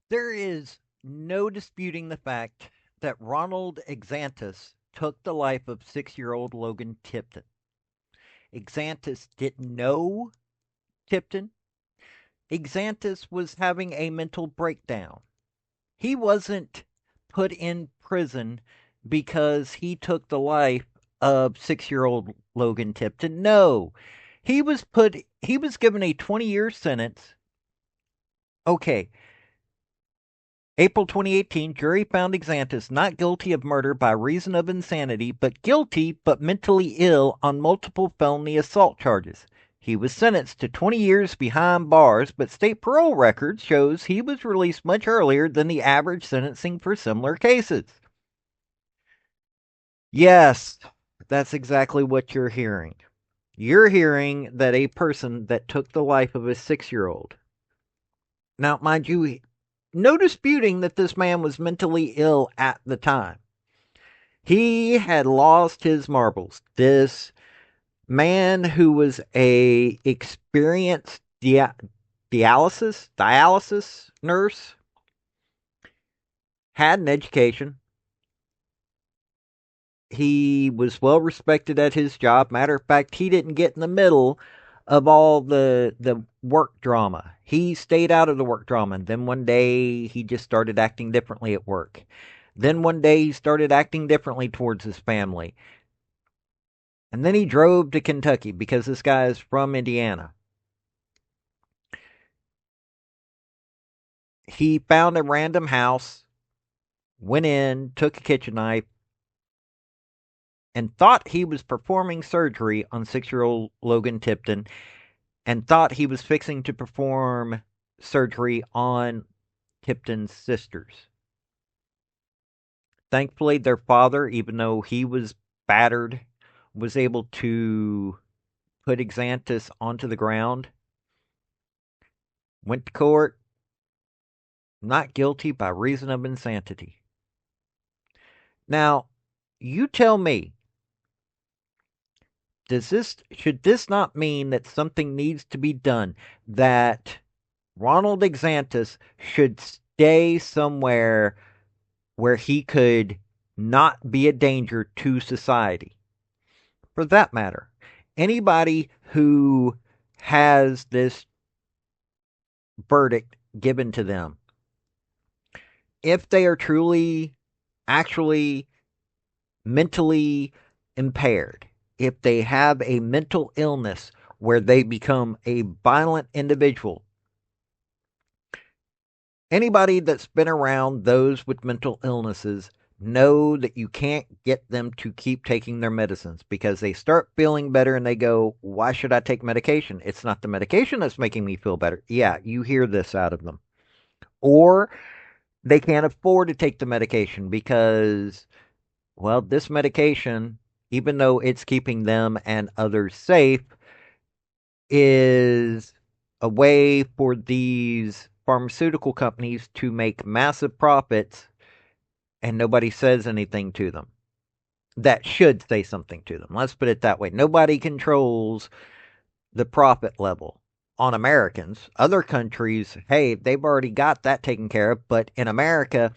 There is no disputing the fact that Ronald Exantus took the life of 6-year-old Logan Tipton. Exantus didn't know Tipton. Exantus was having a mental breakdown. He wasn't put in prison because he took the life of 6-year-old Logan Tipton. No. He was given a 20-year sentence. Okay, April 2018, jury found Exantus not guilty of murder by reason of insanity, but guilty but mentally ill on multiple felony assault charges. He was sentenced to 20 years behind bars, but state parole records shows he was released much earlier than the average sentencing for similar cases. Yes, that's exactly what you're hearing. You're hearing that a person that took the life of a 6-year-old. Now, mind you, no disputing that this man was mentally ill at the time. He had lost his marbles. This man who was a experienced dialysis nurse, had an education. He was well respected at his job. Matter of fact, he didn't get in the middle of all the work drama. He stayed out of the work drama. And then one day he just started acting differently at work. Then one day he started acting differently towards his family. And then he drove to Kentucky because this guy is from Indiana. He found a random house, went in, took a kitchen knife, and thought he was performing surgery on 6-year-old Logan Tipton, and thought he was fixing to perform surgery on Tipton's sisters. Thankfully, their father, even though he was battered, was able to put Exantus onto the ground, went to court, not guilty by reason of insanity. Now, you tell me, should this not mean that something needs to be done? That Ronald Exantus should stay somewhere where he could not be a danger to society? For that matter, anybody who has this verdict given to them, if they are truly, actually mentally impaired, if they have a mental illness where they become a violent individual, anybody that's been around those with mental illnesses know that you can't get them to keep taking their medicines because they start feeling better and they go, why should I take medication? It's not the medication that's making me feel better. Yeah, you hear this out of them. Or they can't afford to take the medication because, well, this medication, even though it's keeping them and others safe, is a way for these pharmaceutical companies to make massive profits, and nobody says anything to them. That should say something to them. Let's put it that way. Nobody controls the profit level on Americans. Other countries, hey, they've already got that taken care of, but in America,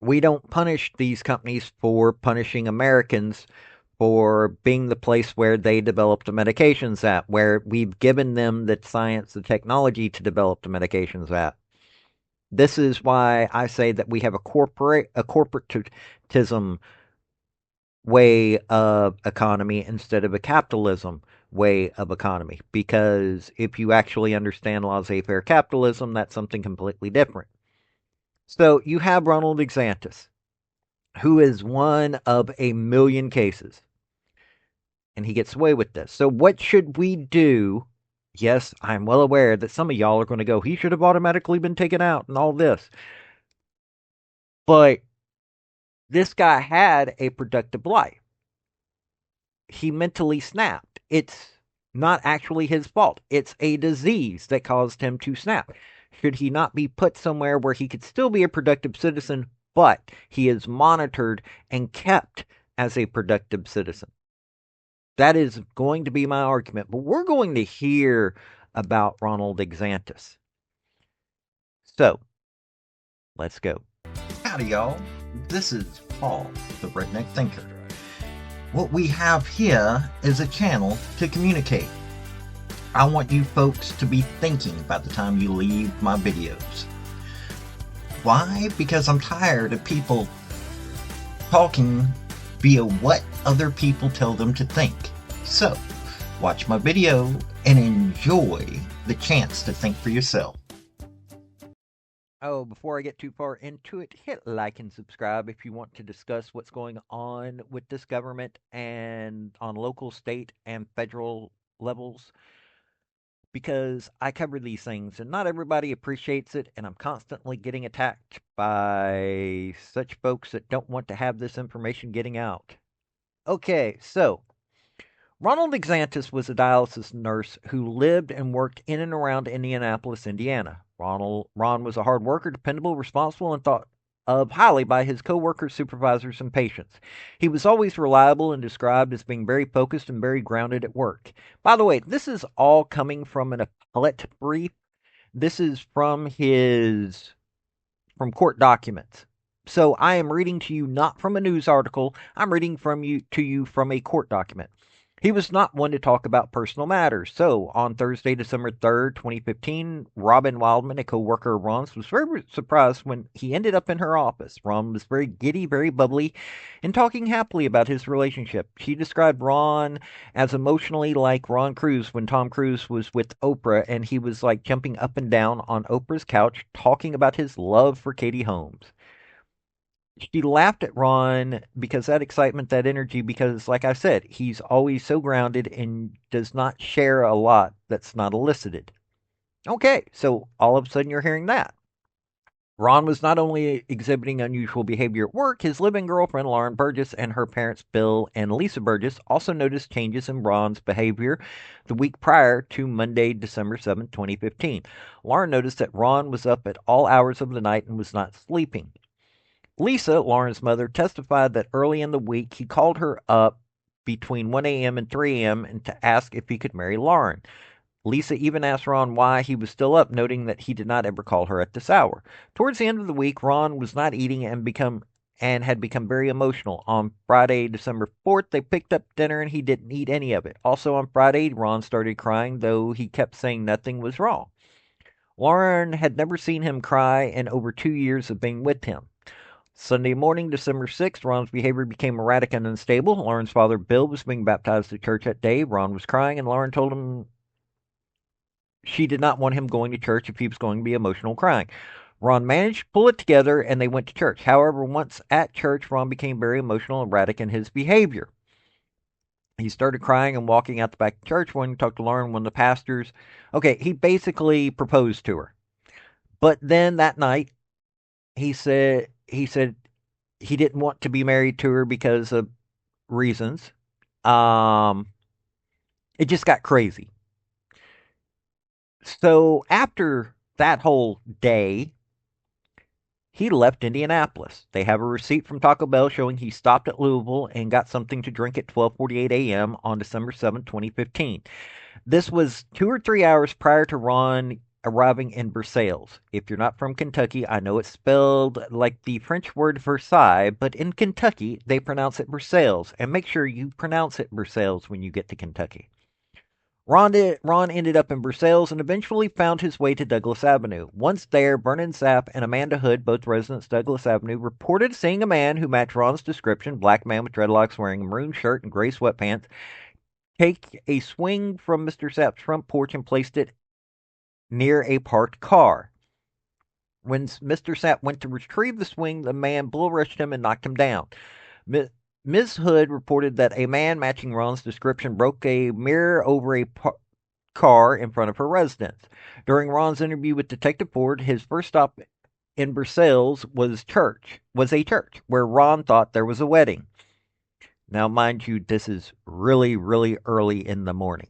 we don't punish these companies for punishing Americans for being the place where they developed the medications at, where we've given them the science, the technology to develop the medications at. This is why I say that we have a corporatism way of economy instead of a capitalism way of economy. Because if you actually understand laissez-faire capitalism, that's something completely different. So you have Ronald Exantus, who is one of a million cases, and he gets away with this. So what should we do? Yes, I'm well aware that some of y'all are going to go, he should have automatically been taken out and all this. But this guy had a productive life. He mentally snapped. It's not actually his fault. It's a disease that caused him to snap. Should he not be put somewhere where he could still be a productive citizen, but he is monitored and kept as a productive citizen? That is going to be my argument. But we're going to hear about Ronald Exantus. So, Let's go. Howdy, y'all. This is Paul, the Redneck Thinker. What we have here is a channel to communicate. I want you folks to be thinking by the time you leave my videos. Why? Because I'm tired of people talking via what other people tell them to think. So, watch my video and enjoy the chance to think for yourself. Oh, before I get too far into it, hit like and subscribe if you want to discuss what's going on with this government and on local, state, and federal levels, because I cover these things and not everybody appreciates it, and I'm constantly getting attacked by such folks that don't want to have this information getting out. Okay, so Ronald Exantus was a dialysis nurse who lived and worked in and around Indianapolis, Indiana. Ron was a hard worker, dependable, responsible, and thought of highly by his coworkers, supervisors, and patients. He was always reliable and described as being very focused and very grounded at work. By the way, this is all coming from an appellate brief. This is from court documents. So I am reading to you not from a news article. I'm reading to you from a court document. He was not one to talk about personal matters. So, on Thursday, December 3rd, 2015, Robin Wildman, a co-worker of Ron's, was very surprised when he ended up in her office. Ron was very giddy, very bubbly, and talking happily about his relationship. She described Ron as emotionally like Ron Cruz when Tom Cruise was with Oprah, and he was like jumping up and down on Oprah's couch talking about his love for Katie Holmes. She laughed at Ron because that excitement, that energy, because, like I said, he's always so grounded and does not share a lot that's not elicited. Okay, so all of a sudden you're hearing that. Ron was not only exhibiting unusual behavior at work, his live-in girlfriend Lauren Burgess and her parents Bill and Lisa Burgess also noticed changes in Ron's behavior the week prior to Monday, December 7th, 2015. Lauren noticed that Ron was up at all hours of the night and was not sleeping. Lisa, Lauren's mother, testified that early in the week he called her up between 1 a.m. and 3 a.m. and to ask if he could marry Lauren. Lisa even asked Ron why he was still up, noting that he did not ever call her at this hour. Towards the end of the week, Ron was not eating and had become very emotional. On Friday, December 4th, they picked up dinner and he didn't eat any of it. Also on Friday, Ron started crying, though he kept saying nothing was wrong. Lauren had never seen him cry in over 2 years of being with him. Sunday morning, December 6th, Ron's behavior became erratic and unstable. Lauren's father, Bill, was being baptized at church that day. Ron was crying, and Lauren told him she did not want him going to church if he was going to be emotional crying. Ron managed to pull it together, and they went to church. However, once at church, Ron became very emotional and erratic in his behavior. He started crying and walking out the back of church. When he talked to Lauren, one of the pastors, he basically proposed to her. But then that night, he said he didn't want to be married to her because of reasons. Um, it just got crazy. So after that whole day, he left Indianapolis. They have a receipt from Taco Bell showing he stopped at Louisville and got something to drink at 12:48 a.m. on December 7th, 2015. This was 2 or 3 hours prior to Ron arriving in Versailles. If you're not from Kentucky, I know it's spelled like the French word Versailles, but in Kentucky, they pronounce it Versailles. And make sure you pronounce it Versailles when you get to Kentucky. Ron ended up in Versailles and eventually found his way to Douglas Avenue. Once there, Vernon Sapp and Amanda Hood, both residents of Douglas Avenue, reported seeing a man who matched Ron's description, black man with dreadlocks wearing a maroon shirt and gray sweatpants, take a swing from Mr. Sapp's front porch and placed it near a parked car. When Mr. Sapp went to retrieve the swing, the man bull rushed him and knocked him down. Ms. Hood reported that a man matching Ron's description broke a mirror over a car in front of her residence. During Ron's interview with Detective Ford, his first stop in Versailles was a church where Ron thought there was a wedding. Now, mind you, this is really, really early in the morning.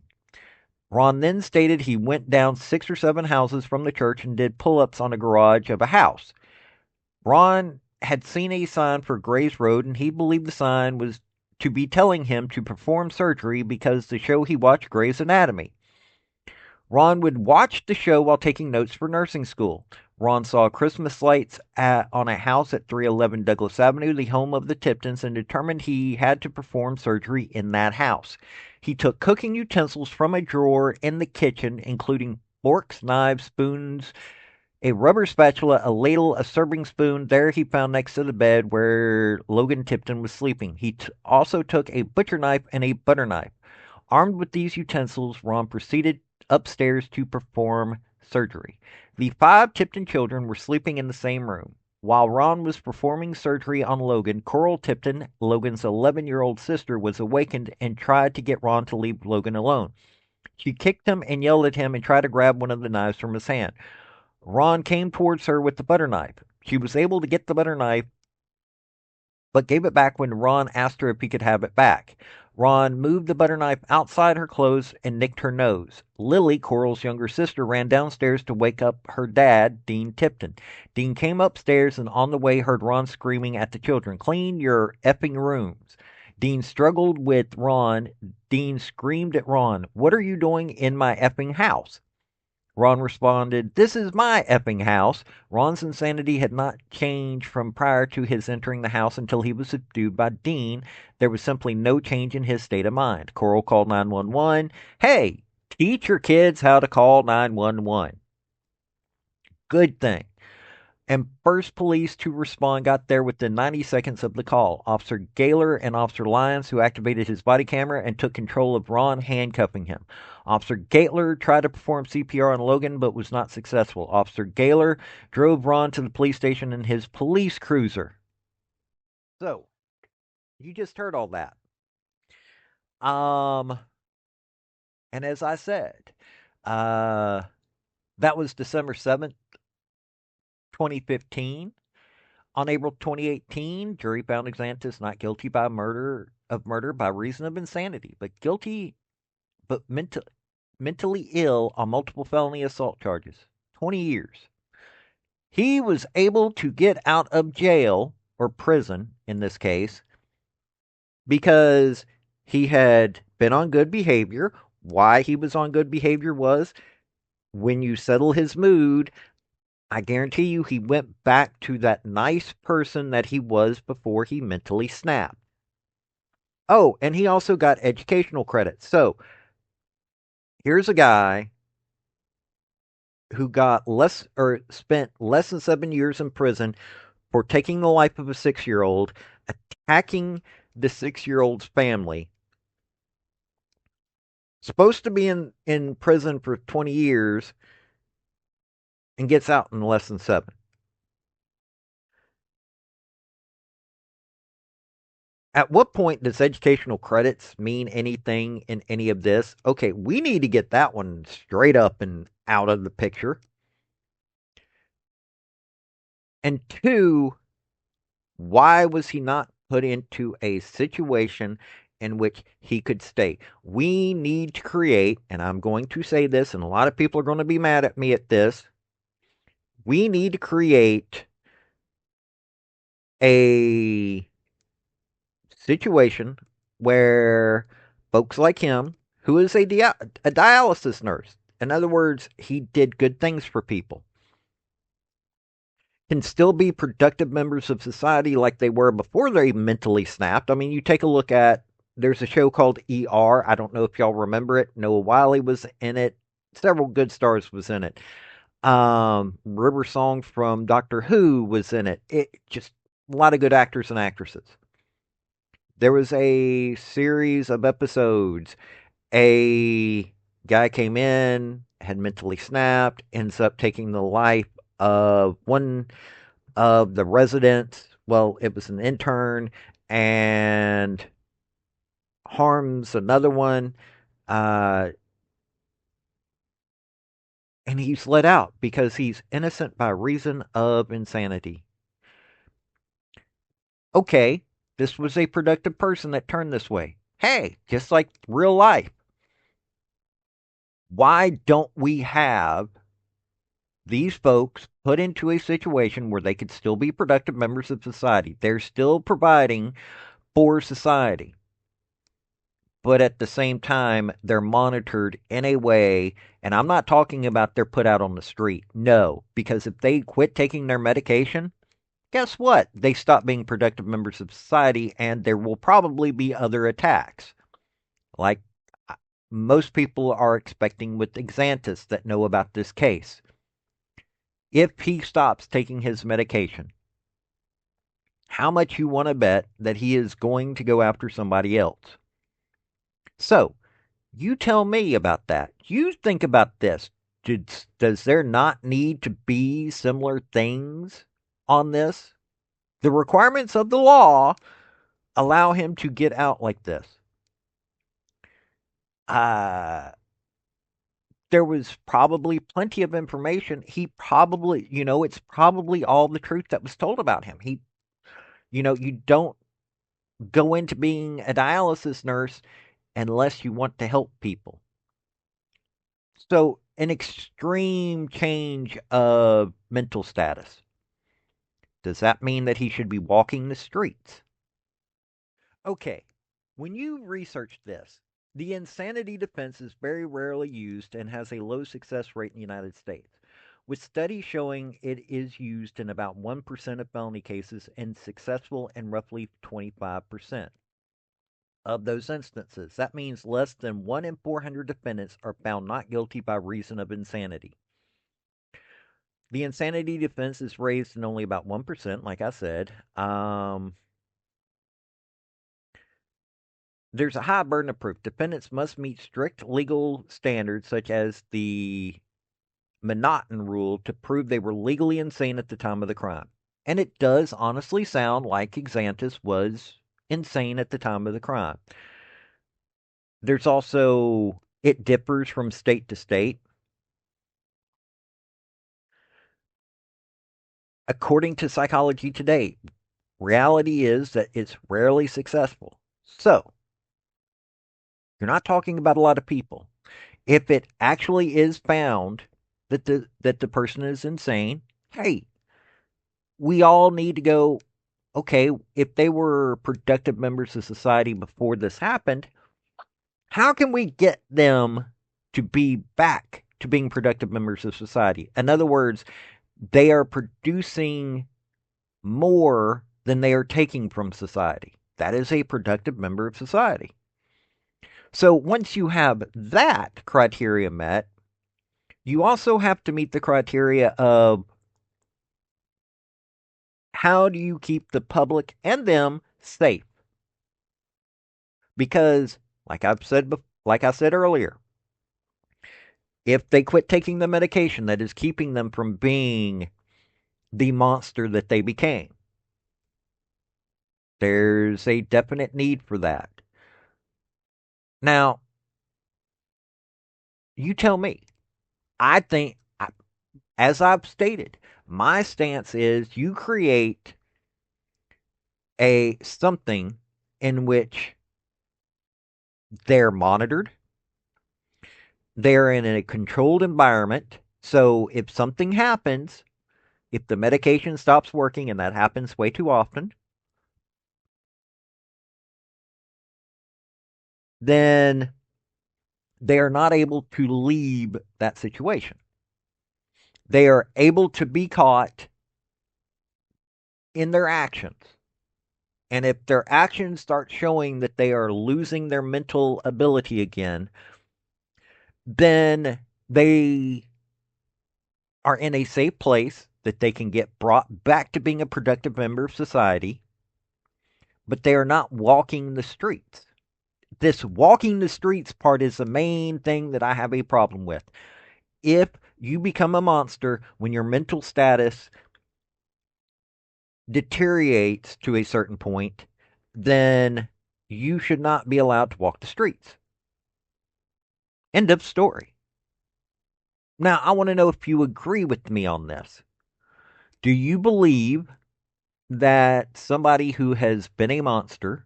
Ron then stated he went down 6 or 7 houses from the church and did pull-ups on a garage of a house. Ron had seen a sign for Gray's Road, and he believed the sign was to be telling him to perform surgery because the show he watched, Gray's Anatomy. Ron would watch the show while taking notes for nursing school. Ron saw Christmas lights on a house at 311 Douglas Avenue, the home of the Tiptons, and determined he had to perform surgery in that house. He took cooking utensils from a drawer in the kitchen, including forks, knives, spoons, a rubber spatula, a ladle, a serving spoon. There he found next to the bed where Logan Tipton was sleeping. He also took a butcher knife and a butter knife. Armed with these utensils, Ron proceeded upstairs to perform surgery. The five Tipton children were sleeping in the same room. While Ron was performing surgery on Logan, Coral Tipton, Logan's 11-year-old sister, was awakened and tried to get Ron to leave Logan alone. She kicked him and yelled at him and tried to grab one of the knives from his hand. Ron came towards her with the butter knife. She was able to get the butter knife, but gave it back when Ron asked her if he could have it back. Ron moved the butter knife outside her clothes and nicked her nose. Lily, Coral's younger sister, ran downstairs to wake up her dad, Dean Tipton. Dean came upstairs and on the way heard Ron screaming at the children, "Clean your effing rooms." Dean struggled with Ron. Dean screamed at Ron, "What are you doing in my effing house?" Ron responded, "This is my effing house." Ron's insanity had not changed from prior to his entering the house until he was subdued by Dean. There was simply no change in his state of mind. Coral called 911. Hey, teach your kids how to call 911. Good thing. And first police to respond got there within 90 seconds of the call. Officer Gaylor and Officer Lyons, who activated his body camera and took control of Ron, handcuffing him. Officer Gaylor tried to perform CPR on Logan, but was not successful. Officer Gaylor drove Ron to the police station in his police cruiser. So, you just heard all that. And as I said, that was December 7th, 2015. On April 2018, jury found Exantus not guilty by murder by reason of insanity, but mentally ill on multiple felony assault charges. 20 years. He was able to get out of jail, or prison in this case, because he had been on good behavior. Why he was on good behavior was when you settle his mood, I guarantee you he went back to that nice person that he was before he mentally snapped. Oh, and he also got educational credits. So, here's a guy who got spent less than 7 years in prison for taking the life of a 6-year-old, attacking the 6-year-old's family. Supposed to be in prison for 20 years and gets out in less than 7. At what point does educational credits mean anything in any of this? Okay, we need to get that one straight up and out of the picture. And two, why was he not put into a situation in which he could stay? We need to create, and I'm going to say this, and a lot of people are going to be mad at me at this. We need to create a situation where folks like him, who is a dialysis nurse, in other words, he did good things for people, can still be productive members of society like they were before they mentally snapped. I mean, you take a look at, there's a show called ER. I don't know if y'all remember it. Noah Wiley was in it. Several good stars was in it. River Song from Doctor Who was in it. It just a lot of good actors and actresses. There was a series of episodes. A guy came in, had mentally snapped, ends up taking the life of one of the residents. Well, it was an intern, and harms another one. And he's let out because he's innocent by reason of insanity. Okay, this was a productive person that turned this way. Hey, just like real life. Why don't we have these folks put into a situation where they could still be productive members of society? They're still providing for society. but at the same time, they're monitored in a way, and I'm not talking about they're put out on the street. No, because if they quit taking their medication, guess what? They stop being productive members of society, and there will probably be other attacks. Like most people are expecting with Exantus that know about this case. If he stops taking his medication, how much you want to bet that he is going to go after somebody else? So, you tell me about that. You think about this. Does there not need to be similar things on this? The requirements of the law allow him to get out like this. Uh, there was probably plenty of information. He probably, it's probably all the truth that was told about him. You don't go into being a dialysis nurse unless you want to help people. So, an extreme change of mental status. Does that mean that he should be walking the streets? Okay, when you research this, the insanity defense is very rarely used and has a low success rate in the United States, with studies showing it is used in about 1% of felony cases and successful in roughly 25% of those instances. That means less than 1 in 400 defendants are found not guilty by reason of insanity. The insanity defense is raised in only about 1%, like I said. There's a high burden of proof. Defendants must meet strict legal standards, such as the Monotone rule, to prove they were legally insane at the time of the crime. And it does honestly sound like Exantus was insane at the time of the crime. There's also, it differs from state to state. According to Psychology Today, reality is that it's rarely successful. So, you're not talking about a lot of people. If it actually is found that the person is insane, hey, we all need to go, okay, if they were productive members of society before this happened, how can we get them to be back to being productive members of society? In other words, they are producing more than they are taking from society. That is a productive member of society. So once you have that criteria met, you also have to meet the criteria of how do you keep the public and them safe? Because, like I said earlier, if they quit taking the medication that is keeping them from being the monster that they became, there's a definite need for that. Now, you tell me. I think, as I've stated, my stance is you create a something in which they're monitored, they're in a controlled environment. So if something happens, if the medication stops working, and that happens way too often, then they are not able to leave that situation. They are able to be caught in their actions. And if their actions start showing that they are losing their mental ability again, then they are in a safe place that they can get brought back to being a productive member of society, but they are not walking the streets. This walking the streets part is the main thing that I have a problem with. If you become a monster when your mental status deteriorates to a certain point, then you should not be allowed to walk the streets. End of story. Now, I want to know if you agree with me on this. Do you believe that somebody who has been a monster,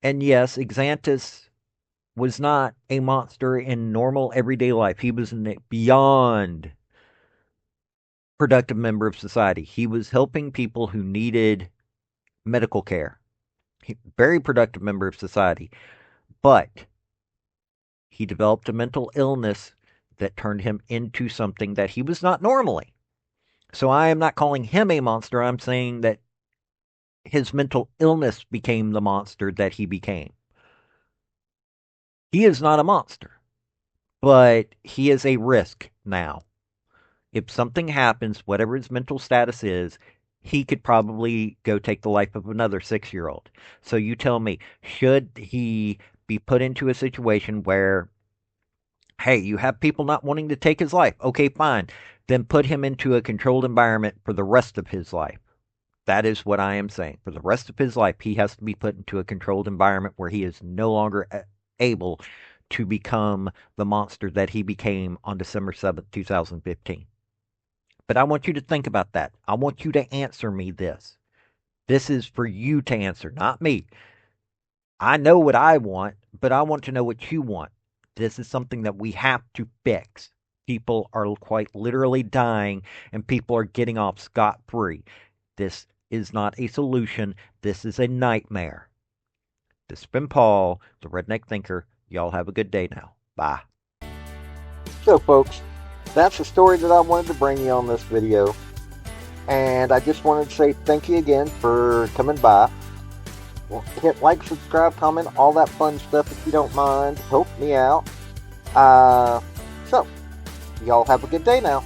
and yes, Exantus was not a monster in normal everyday life, he was a beyond productive member of society. He was helping people who needed medical care. Very productive member of society. But he developed a mental illness that turned him into something that he was not normally. So I am not calling him a monster. I'm saying that his mental illness became the monster that he became. He is not a monster, but he is a risk now. If something happens, whatever his mental status is, he could probably go take the life of another 6 year old. So you tell me, should he be put into a situation where, hey, you have people not wanting to take his life? Okay, fine. Then put him into a controlled environment for the rest of his life. That is what I am saying. For the rest of his life, he has to be put into a controlled environment where he is no longer able to become the monster that he became on December 7th, 2015. But I want you to think about that. I want you to answer me this. This is for you to answer, not me. I know what I want, but I want to know what you want. This is something that we have to fix. People are quite literally dying, and people are getting off scot free. This is not a solution. This is a nightmare. This has been Paul, the Redneck Thinker. Y'all have a good day now. Bye. So, folks, that's the story that I wanted to bring you on this video. And I just wanted to say thank you again for coming by. Hit like, subscribe, comment, all that fun stuff if you don't mind. Help me out. So, y'all have a good day now.